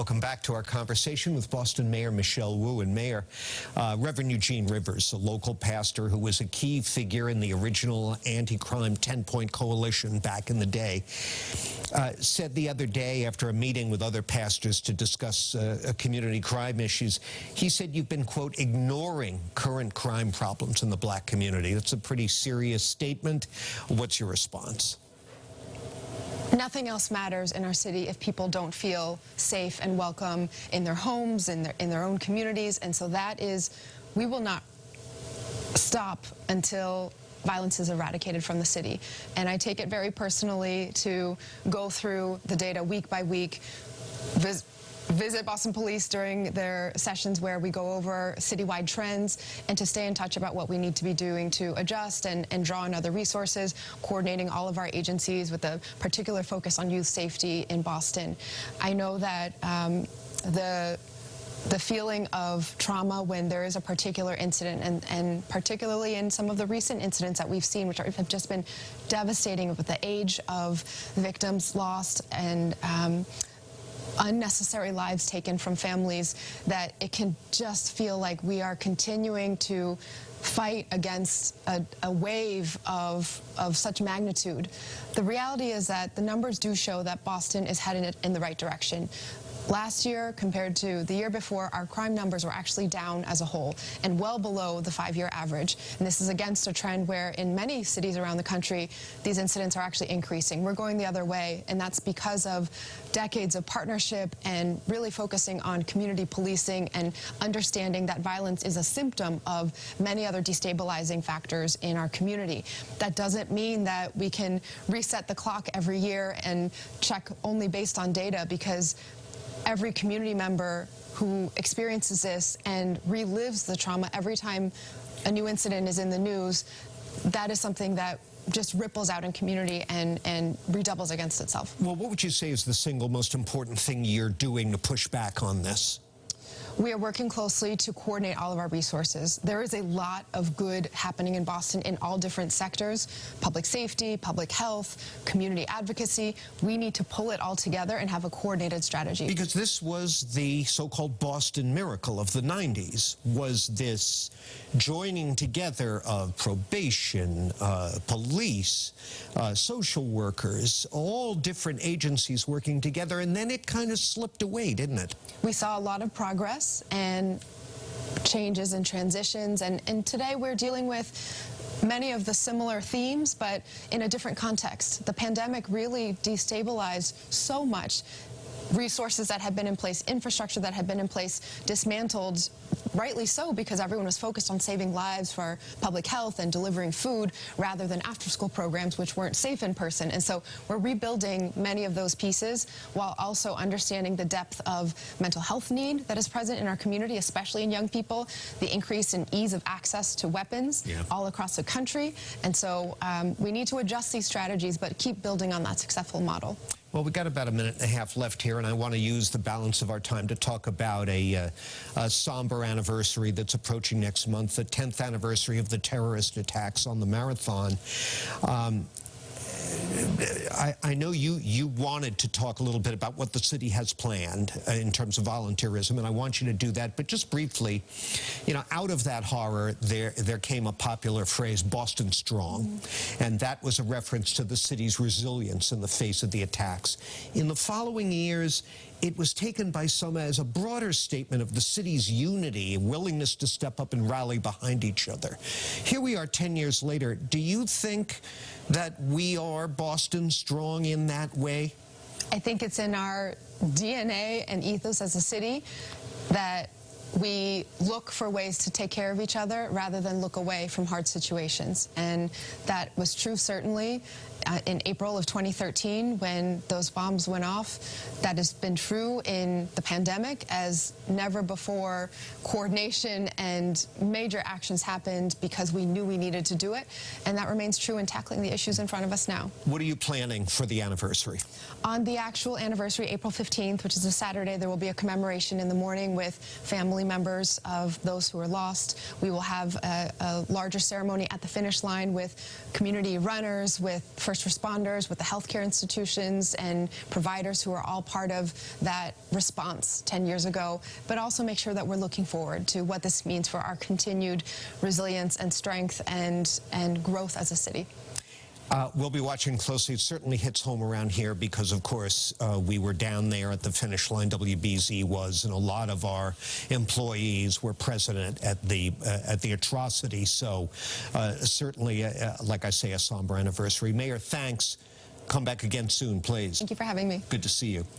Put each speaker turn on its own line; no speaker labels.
Welcome back to our conversation with Boston Mayor Michelle Wu. And Mayor, Reverend Eugene Rivers, a local pastor who was a key figure in the original anti-crime 10-point coalition back in the day, said the other day after a meeting with other pastors to discuss community crime issues, he said you've been, quote, ignoring current crime problems in the black community. That's a pretty serious statement. What's your response?
Nothing else matters in our city if people don't feel safe and welcome in their homes, in their own communities. And so we will not stop until violence is eradicated from the city. And I take it very personally to go through the data week by week, visit Boston Police during their sessions where we go over citywide trends, and to stay in touch about what we need to be doing to adjust and draw on other resources, coordinating all of our agencies with a particular focus on youth safety in Boston. I know that the feeling of trauma when there is a particular incident, and particularly in some of the recent incidents that we've seen, which have just been devastating with the age of victims lost and unnecessary lives taken from families, that it can just feel like we are continuing to fight against a wave of such magnitude. The reality is that the numbers do show that Boston is headed in the right direction. Last year, compared to the year before, our crime numbers were actually down as a whole and well below the 5-year average. And this is against a trend where in many cities around the country, these incidents are actually increasing. We're going the other way, and that's because of decades of partnership and really focusing on community policing and understanding that violence is a symptom of many other destabilizing factors in our community. That doesn't mean that we can reset the clock every year and check only based on data, because every community member who experiences this and relives the trauma every time a new incident is in the news, that is something that just ripples out in community and redoubles against itself.
Well, what would you say is the single most important thing you're doing to push back on this?
We are working closely to coordinate all of our resources. There is a lot of good happening in Boston in all different sectors: public safety, public health, community advocacy. We need to pull it all together and have a coordinated strategy. Because
this was the so-called Boston miracle of the 90s, was this joining together of probation, police, social workers, all different agencies working together, and then it kind of slipped away, didn't it?
We saw a lot of progress and changes and transitions, and today we're dealing with many of the similar themes, but in a different context. The pandemic really destabilized so much. Resources that had been in place, infrastructure that had been in place, dismantled, rightly so, because everyone was focused on saving lives for public health and delivering food rather than after-school programs, which weren't safe in person. And so we're rebuilding many of those pieces while also understanding the depth of mental health need that is present in our community, especially in young people, the increase in ease of access to weapons all across the country. And so we need to adjust these strategies, but keep building on that successful model.
Well, we've got about a minute and a half left here, and I want to use the balance of our time to talk about a somber anniversary that's approaching next month, the 10th anniversary of the terrorist attacks on the Marathon. I know you wanted to talk a little bit about what the city has planned in terms of volunteerism, and I want you to do that. But just briefly, you know, out of that horror, there came a popular phrase, Boston Strong, and that was a reference to the city's resilience in the face of the attacks. In the following years, it was taken by some as a broader statement of the city's unity and willingness to step up and rally behind each other. Here we are 10 years later. Do you think that we are Boston Strong in that way?
I think it's in our DNA and ethos as a city that we look for ways to take care of each other rather than look away from hard situations. And that was true certainly in April of 2013 when those bombs went off. That has been true in the pandemic as never before. Coordination and major actions happened because we knew we needed to do it, and that remains true in tackling the issues in front of us now.
What are you planning for the anniversary?
On the actual anniversary, April 15th, which is a Saturday, there will be a commemoration in the morning with family members of those who were lost. We will have a larger ceremony at the finish line with community runners, with first responders, with the healthcare institutions and providers who are all part of that response 10 years ago, but also make sure that we're looking forward to what this means for our continued resilience and strength and growth as a city.
We'll be watching closely. It certainly hits home around here because, of course, we were down there at the finish line. WBZ was, and a lot of our employees were present at the atrocity. So certainly, like I say, a somber anniversary. Mayor, thanks. Come back again soon, please.
Thank you for having me.
Good to see you.